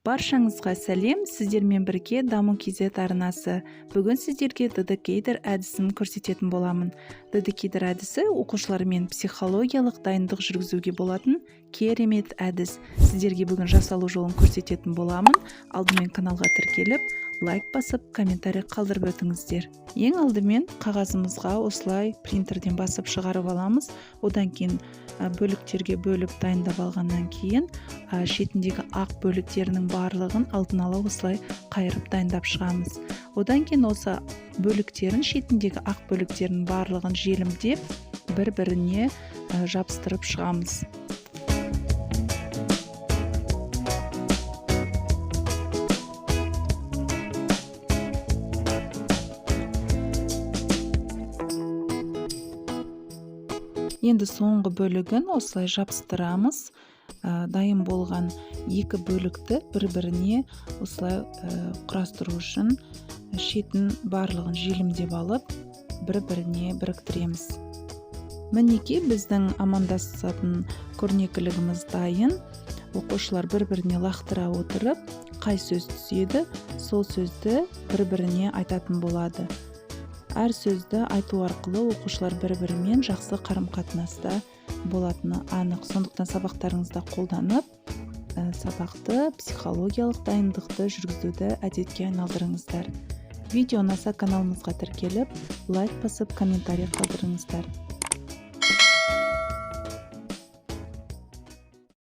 Баршаңызға сәлем, сіздермен бірге Даму KZ арнасы. Бүгін сіздерге дедикейтор әдісін көрсететін боламын. Дедикейтор әдісі оқушылармен психологиялық дайындық жүргізуге болатын керемет әдіс. Сіздерге бүгін жасалу жолын көрсететін боламын. Алдымен каналға тіркеліп, лайк басып, комментарий қалдырып өтіңіздер. Ең алдымен қағазымызға осылай принтерден басып шығарып аламыз. Одан кейін бөліктерге бөліп дайындап алғаннан кейін шетіндегі ақ бөліктерінің барлығын алдын ала осылай қайырып дайындап шығамыз. Одан кейін осы бөліктерін, шетіндегі ақ бөліктерінің барлығын желімдеп бір-біріне жабыстырып шығамыз. Енді соңғы бөлігін осылай жабыстырамыз. Дайын болған екі бөлікті бір-біріне осылай құрастыру үшін шетін барлығын желімдеп алып, бір-біріне біріктіреміз. Мінекей біздің амандасатын көрнекілігіміз дайын. Оқушылар бір-біріне лақтыра отырып, қай сөз түседі, сол сөзді бір-біріне айтатын болады. Әр сөзді айту арқылы оқушылар бір-бірімен жақсы қарым-қатынаста болатыны анық. Сондықтан сабақтарыңызда қолданып, сабақты психологиялық дайындықты жүргізуді әдетке айналдырыңыздар. Видео ұнаса каналымызға тіркеліп, лайк басып, комментарий қалдырыңыздар.